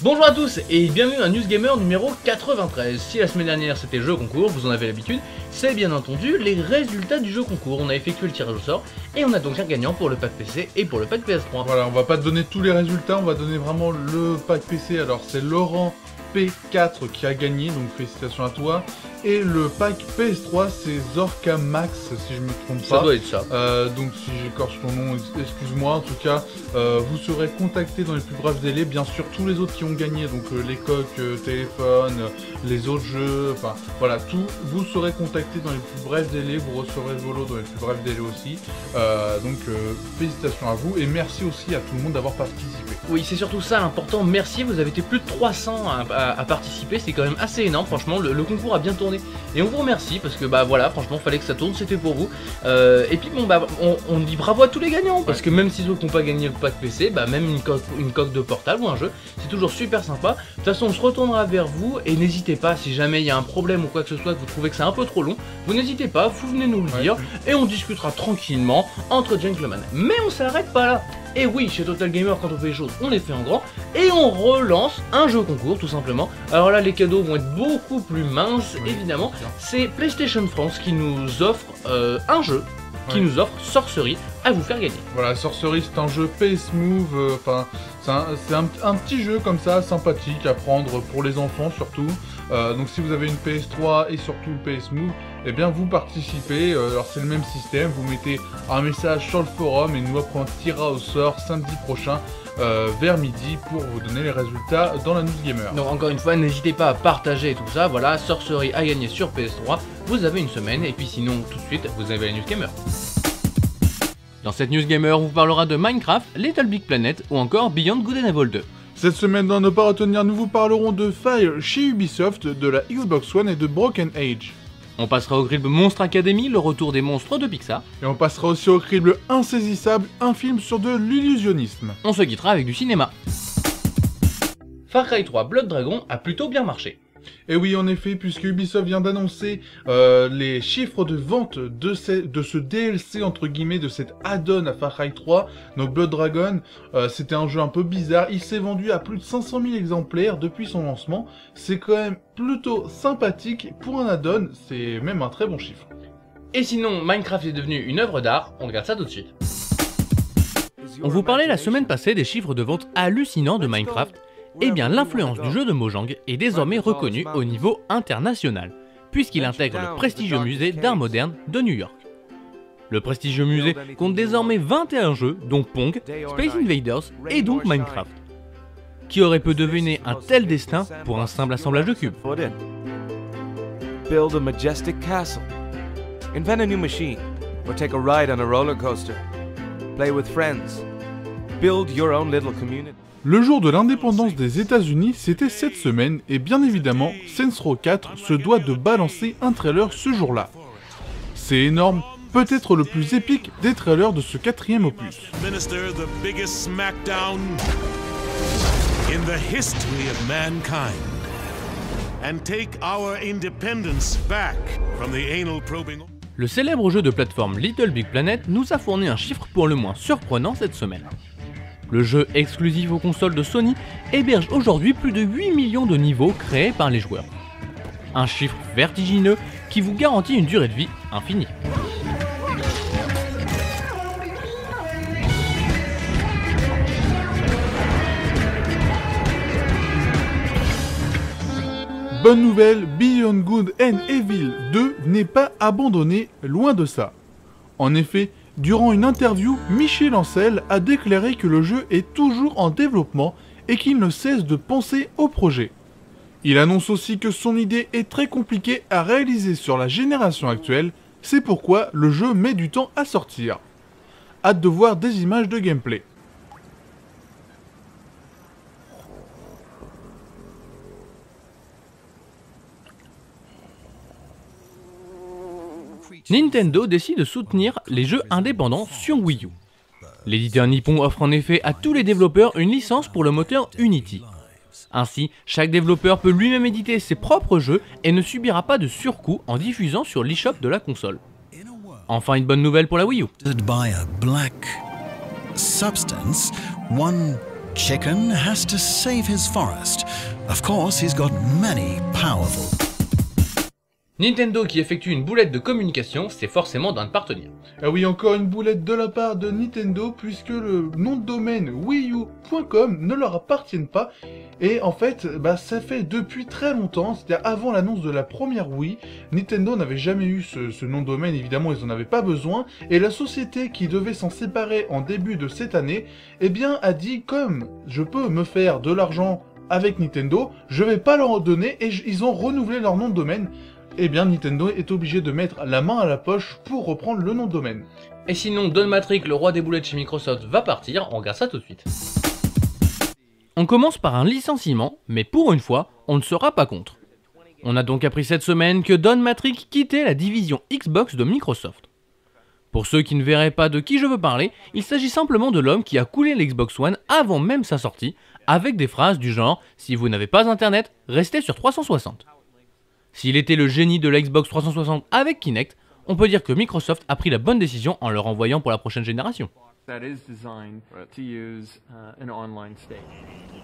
Bonjour à tous et bienvenue dans News Gamer numéro 93. Si la semaine dernière c'était jeu concours, vous en avez l'habitude, c'est bien entendu les résultats du jeu concours. On a effectué le tirage au sort et on a donc un gagnant pour le pack PC et pour le pack PS3. Voilà, on va pas te donner tous les résultats, on va donner vraiment le pack PC. Alors c'est Laurent P4 qui a gagné, donc félicitations à toi. Et le pack PS3 c'est Zorka Max, si je me trompe pas. Ça doit être ça. Donc si j'écorche ton nom, excuse-moi. En tout cas, vous serez contacté dans les plus brefs délais. Bien sûr, tous les autres qui ont gagné, donc les coques, téléphone, les autres jeux, enfin voilà, tout, vous serez contacté dans les plus brefs délais. Vous recevrez vos lots dans les plus brefs délais aussi. Donc félicitations à vous et merci aussi à tout le monde d'avoir participé. Oui, c'est surtout ça l'important. Merci, vous avez été plus de 300 à participer. C'est quand même assez énorme. Franchement, le concours a bien tourné. Et on vous remercie parce que bah voilà, franchement fallait que ça tourne, c'était pour vous. Et puis bon bah on dit bravo à tous les gagnants parce que même si ceux qui n'ont pas gagné le pack PC, bah même une coque de portable ou un jeu, c'est toujours super sympa. De toute façon on se retournera vers vous et n'hésitez pas, si jamais il y a un problème ou quoi que ce soit, que vous trouvez que c'est un peu trop long, vous n'hésitez pas, vous venez nous le dire et on discutera tranquillement entre gentlemen. Mais on s'arrête pas là. Et oui, chez Total Gamer, quand on fait les choses, on les fait en grand et on relance un jeu concours tout simplement. Alors là, les cadeaux vont être beaucoup plus minces, évidemment. C'est PlayStation France qui nous offre un jeu, qui nous offre Sorcery à vous faire gagner. Voilà, Sorcery c'est un jeu PS Move, enfin c'est un petit jeu comme ça, sympathique à prendre pour les enfants surtout. Donc si vous avez une PS3 et surtout le PS Move, eh bien vous participez, alors c'est le même système, vous mettez un message sur le forum et nous après on tirera au sort samedi prochain vers midi pour vous donner les résultats dans la News Gamer. Donc encore une fois, n'hésitez pas à partager tout ça, voilà, Sorcery à gagner sur PS3, vous avez une semaine et puis sinon tout de suite vous avez la News Gamer. Dans cette News Gamer, on vous parlera de Minecraft, Little Big Planet ou encore Beyond Good and Evil 2. Cette semaine dans Ne pas retenir, nous vous parlerons de Fire chez Ubisoft, de la Xbox One et de Broken Age. On passera au crible Monstre Academy, le retour des monstres de Pixar. Et on passera aussi au crible Insaisissable, un film sur de l'illusionnisme. On se quittera avec du cinéma. Far Cry 3 Blood Dragon a plutôt bien marché. Et oui, en effet, puisque Ubisoft vient d'annoncer les chiffres de vente de ce DLC, entre guillemets, de cet add-on à Far Cry 3, donc Blood Dragon, c'était un jeu un peu bizarre, il s'est vendu à plus de 500 000 exemplaires depuis son lancement, c'est quand même plutôt sympathique pour un add-on, c'est même un très bon chiffre. Et sinon, Minecraft est devenu une œuvre d'art, on regarde ça tout de suite. On vous parlait la semaine passée des chiffres de vente hallucinants de Minecraft. Eh bien, l'influence du jeu de Mojang est désormais reconnue au niveau international, puisqu'il intègre le prestigieux musée d'art moderne de New York. Le prestigieux musée compte désormais 21 jeux, dont Pong, Space Invaders et donc Minecraft. Qui aurait pu deviner un tel destin pour un simple assemblage de cubes? Build a majestic castle. Invent a new machine, or take a ride on a roller coaster. Play with friends. Build your own little community. Le jour de l'indépendance des États-Unis, c'était cette semaine, et bien évidemment, Saints Row 4 se doit de balancer un trailer ce jour-là. C'est énorme, peut-être le plus épique des trailers de ce quatrième opus. Minister the biggest smackdown in the history of mankind, and take our independence back from the anal probing. Le célèbre jeu de plateforme Little Big Planet nous a fourni un chiffre pour le moins surprenant cette semaine. Le jeu exclusif aux consoles de Sony héberge aujourd'hui plus de 8 millions de niveaux créés par les joueurs. Un chiffre vertigineux qui vous garantit une durée de vie infinie. Bonne nouvelle, Beyond Good and Evil 2 n'est pas abandonné, loin de ça. En effet, durant une interview, Michel Ancel a déclaré que le jeu est toujours en développement et qu'il ne cesse de penser au projet. Il annonce aussi que son idée est très compliquée à réaliser sur la génération actuelle, c'est pourquoi le jeu met du temps à sortir. Hâte de voir des images de gameplay. Nintendo décide de soutenir les jeux indépendants sur Wii U. L'éditeur nippon offre en effet à tous les développeurs une licence pour le moteur Unity. Ainsi, chaque développeur peut lui-même éditer ses propres jeux et ne subira pas de surcoût en diffusant sur l'eShop de la console. Enfin, une bonne nouvelle pour la Wii U. By a black substance, one chicken has to save his forest. Of course, he's got many powerful... Nintendo qui effectue une boulette de communication, c'est forcément d'un partenaire. Ah oui, encore une boulette de la part de Nintendo, puisque le nom de domaine wiiu.com ne leur appartient pas. Et en fait, ça fait depuis très longtemps, c'est-à-dire avant l'annonce de la première Wii, Nintendo n'avait jamais eu ce nom de domaine, évidemment ils n'en avaient pas besoin. Et la société qui devait s'en séparer en début de cette année, eh bien a dit, comme je peux me faire de l'argent avec Nintendo, je vais pas leur donner, et ils ont renouvelé leur nom de domaine. Eh bien Nintendo est obligé de mettre la main à la poche pour reprendre le nom de domaine. Et sinon, Don Matrick, le roi des boulettes chez Microsoft, va partir, on regarde ça tout de suite. On commence par un licenciement, mais pour une fois, on ne sera pas contre. On a donc appris cette semaine que Don Matrick quittait la division Xbox de Microsoft. Pour ceux qui ne verraient pas de qui je veux parler, il s'agit simplement de l'homme qui a coulé l'Xbox One avant même sa sortie, avec des phrases du genre « Si vous n'avez pas internet, restez sur 360 ». S'il était le génie de la Xbox 360 avec Kinect, on peut dire que Microsoft a pris la bonne décision en le renvoyant pour la prochaine génération.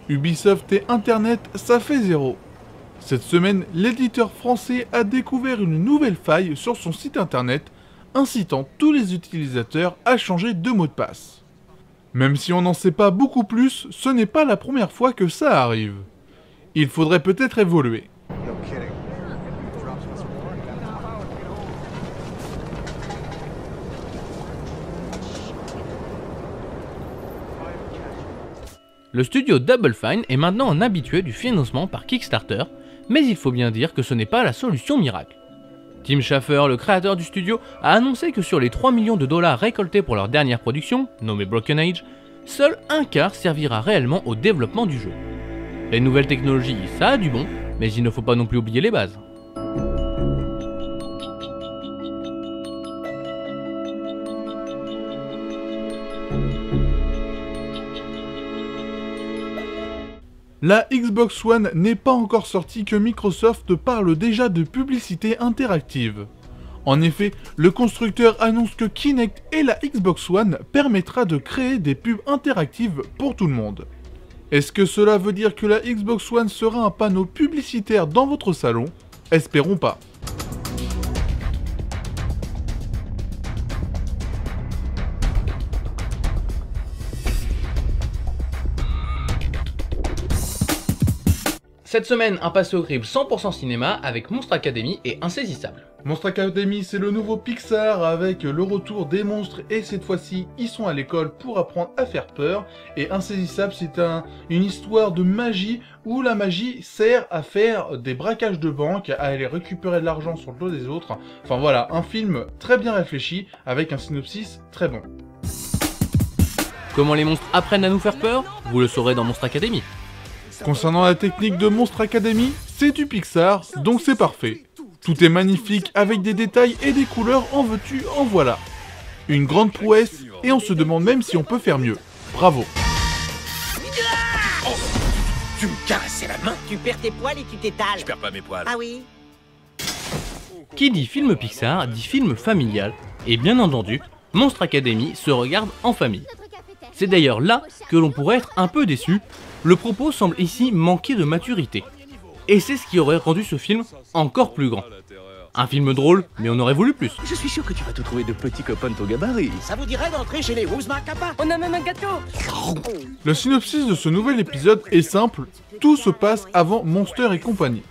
Ubisoft et Internet, ça fait zéro. Cette semaine, l'éditeur français a découvert une nouvelle faille sur son site internet, incitant tous les utilisateurs à changer de mot de passe. Même si on n'en sait pas beaucoup plus, ce n'est pas la première fois que ça arrive. Il faudrait peut-être évoluer. Le studio Double Fine est maintenant un habitué du financement par Kickstarter, mais il faut bien dire que ce n'est pas la solution miracle. Tim Schafer, le créateur du studio, a annoncé que sur les 3 millions de dollars récoltés pour leur dernière production, nommée Broken Age, seul un quart servira réellement au développement du jeu. Les nouvelles technologies, ça a du bon, mais il ne faut pas non plus oublier les bases. La Xbox One n'est pas encore sortie que Microsoft parle déjà de publicité interactive. En effet, le constructeur annonce que Kinect et la Xbox One permettra de créer des pubs interactives pour tout le monde. Est-ce que cela veut dire que la Xbox One sera un panneau publicitaire dans votre salon? Espérons pas. Cette semaine, un passé au crible 100% cinéma avec Monstre Academy et Insaisissable. Monstre Academy, c'est le nouveau Pixar avec le retour des monstres et cette fois-ci, ils sont à l'école pour apprendre à faire peur. Et Insaisissable, c'est une histoire de magie où la magie sert à faire des braquages de banque, à aller récupérer de l'argent sur le dos des autres. Enfin voilà, un film très bien réfléchi avec un synopsis très bon. Comment les monstres apprennent à nous faire peur? Vous le saurez dans Monstre Academy. Concernant la technique de Monstre Academy, c'est du Pixar, donc c'est parfait. Tout est magnifique avec des détails et des couleurs, en veux-tu, en voilà. Une grande prouesse, et on se demande même si on peut faire mieux. Bravo. Oh, tu me caressais la main? Tu perds tes poils et tu t'étales. Je perds pas mes poils. Ah oui? Qui dit film Pixar dit film familial, et bien entendu, Monstre Academy se regarde en famille. C'est d'ailleurs là que l'on pourrait être un peu déçu, le propos semble ici manquer de maturité. Et c'est ce qui aurait rendu ce film encore plus grand. Un film drôle, mais on aurait voulu plus. Je suis sûr que tu vas te trouver de petits copains de ton gabarit. Ça vous dirait d'entrer chez les Ouzma Kappa? On a même un gâteau. Le synopsis de ce nouvel épisode est simple, tout se passe avant Monster et compagnie.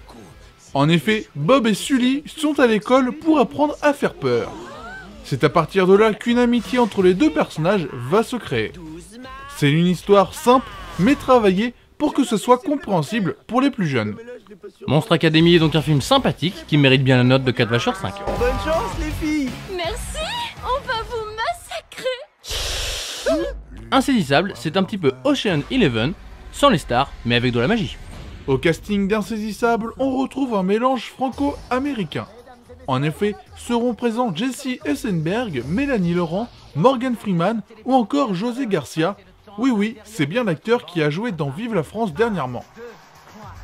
En effet, Bob et Sully sont à l'école pour apprendre à faire peur. C'est à partir de là qu'une amitié entre les deux personnages va se créer. C'est une histoire simple, mais travaillée pour que ce soit compréhensible pour les plus jeunes. Monstre Academy est donc un film sympathique qui mérite bien la note de 4 vaches sur 5. Bonne chance les filles. Merci, on va vous massacrer. Insaisissable, c'est un petit peu Ocean Eleven, sans les stars, mais avec de la magie. Au casting d'Insaisissable, on retrouve un mélange franco-américain. En effet, seront présents Jesse Eisenberg, Mélanie Laurent, Morgan Freeman ou encore José Garcia. Oui, c'est bien l'acteur qui a joué dans Vive la France dernièrement.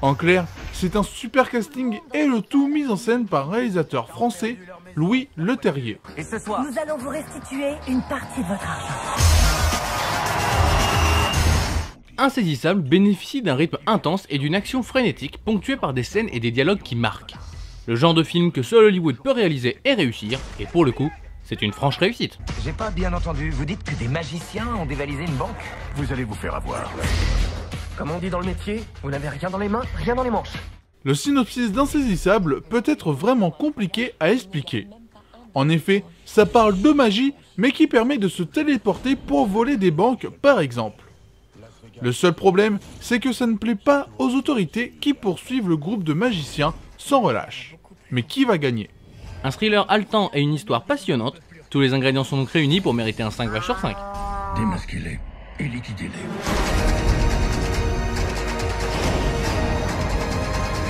En clair, c'est un super casting et le tout mis en scène par un réalisateur français, Louis Leterrier. Et ce soir, nous allons vous restituer une partie de votre argent. Insaisissable bénéficie d'un rythme intense et d'une action frénétique ponctuée par des scènes et des dialogues qui marquent. Le genre de film que seul Hollywood peut réaliser et réussir, et pour le coup, c'est une franche réussite. J'ai pas bien entendu, vous dites que des magiciens ont dévalisé une banque? Vous allez vous faire avoir. Comme on dit dans le métier, vous n'avez rien dans les mains, rien dans les manches. Le synopsis d'Insaisissable peut être vraiment compliqué à expliquer. En effet, ça parle de magie, mais qui permet de se téléporter pour voler des banques par exemple. Le seul problème, c'est que ça ne plaît pas aux autorités qui poursuivent le groupe de magiciens sans relâche. Mais qui va gagner? Un thriller haletant et une histoire passionnante, tous les ingrédients sont donc réunis pour mériter un 5 vaches sur 5. Démasquez-les et liquidez-les.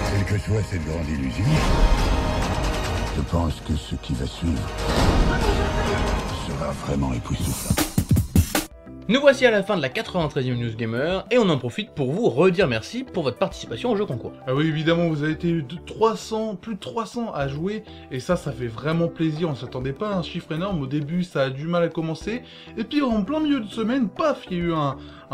Quelle que soit cette grande illusion, je pense que ce qui va suivre sera vraiment époustouflant. Nous voici à la fin de la 93e News Gamer, et on en profite pour vous redire merci pour votre participation au jeu concours. Ah oui, évidemment, vous avez été plus de 300 à jouer, et ça fait vraiment plaisir. On s'attendait pas à un chiffre énorme. Au début, ça a du mal à commencer, et puis en plein milieu de semaine, paf, il y a eu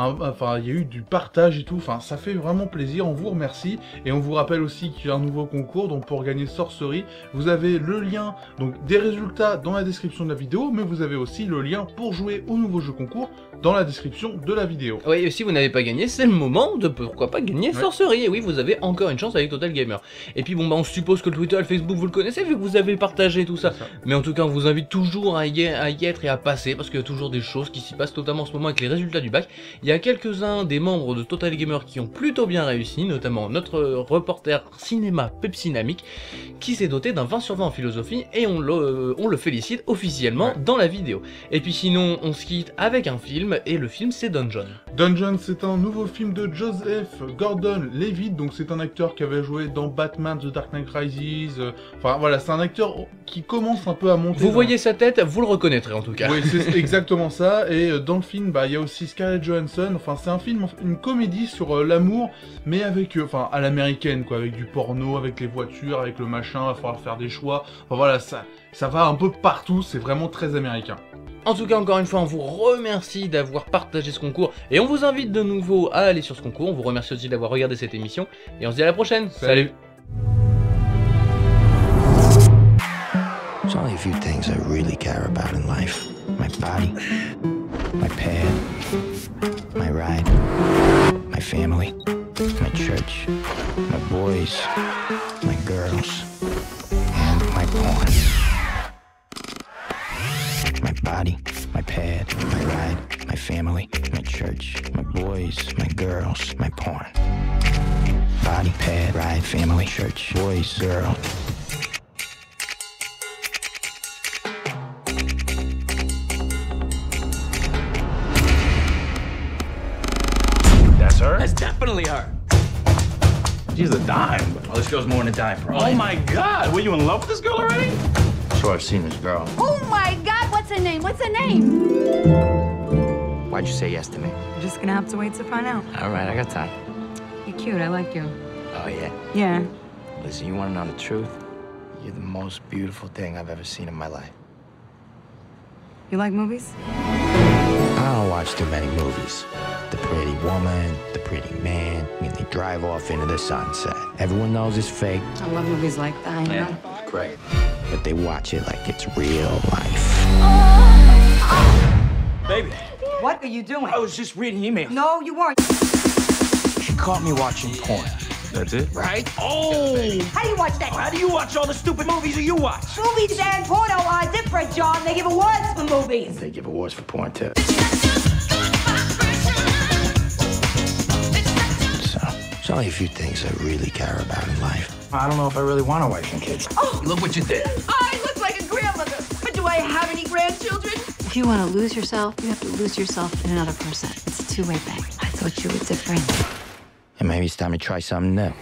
il y a eu du partage et tout. Enfin, ça fait vraiment plaisir. On vous remercie, et on vous rappelle aussi qu'il y a un nouveau concours. Donc pour gagner Sorcery, vous avez le lien donc des résultats dans la description de la vidéo, mais vous avez aussi le lien pour jouer au nouveau jeu concours dans la description de la vidéo. Oui, et si vous n'avez pas gagné, c'est le moment de pourquoi pas gagner Sorcery. Et oui, vous avez encore une chance avec Total Gamer. Et puis bon, bah on suppose que le Twitter et le Facebook vous le connaissez vu que vous avez partagé tout ça. Mais en tout cas, on vous invite toujours à y être et à passer, parce qu'il y a toujours des choses qui s'y passent, notamment en ce moment avec les résultats du bac. Il y a quelques-uns des membres de Total Gamer qui ont plutôt bien réussi, notamment notre reporter cinéma Pepsinamic, qui s'est doté d'un 20 sur 20 en philosophie, et on le félicite officiellement dans la vidéo. Et puis sinon, on se quitte avec un film, et le film c'est Dungeon. Dungeon, c'est un nouveau film de Joseph Gordon-Levitt, donc c'est un acteur qui avait joué dans Batman The Dark Knight Rises, enfin voilà, c'est un acteur qui commence un peu à monter. Vous voyez sa tête, vous le reconnaîtrez en tout cas. Oui, c'est exactement ça, et dans le film, bah il y a aussi Scarlett Johansson, enfin c'est un film, une comédie sur l'amour, mais avec, enfin à l'américaine quoi, avec du porno, avec les voitures, avec le machin, il va falloir faire des choix, enfin voilà, ça va un peu partout, c'est vraiment très américain. En tout cas, encore une fois, on vous remercie d'avoir partagé ce concours, et on vous invite de nouveau à aller sur ce concours. On vous remercie aussi d'avoir regardé cette émission, et on se dit à la prochaine. Salut. There's only a few things I really care about in life. My body, my pad, my ride, my family, my church, my boys, my girls, and my porn. My body, my pad, my ride, my family, my church, my boys, my girls, my porn. Body, pad, ride, family, church, boys, girl. That's her? That's definitely her. She's a dime. Oh, this girl's more than a dime, bro. Oh my God, were you in love with this girl already? Sure, I've seen this girl. Oh my God, what's her name? What's her name? Why'd you say yes to me? You're just gonna have to wait to find out. All right, I got time. You're cute, I like you. Oh, yeah? Yeah. Listen, you want to know the truth? You're the most beautiful thing I've ever seen in my life. You like movies? I don't watch too many movies. The pretty woman, the pretty man, and they drive off into the sunset. Everyone knows it's fake. I love movies like that, you know? Great. But they watch it like it's real life. Baby, What are you doing? I was just reading emails. No, you weren't. She caught me watching porn. That's it? Right? Oh! How do you watch that? How do you watch all the stupid movies that you watch? Movies and porno are different, John. They give awards for movies. They give awards for porn, too. So, there's only a few things I really care about in life. I don't know if I really want a wife and kids. Oh, Look what you did. I look like a grandmother. But do I have any grandchildren? If you want to lose yourself, you have to lose yourself in another person. It's a two-way thing. I thought you were different. And maybe it's time to try something new.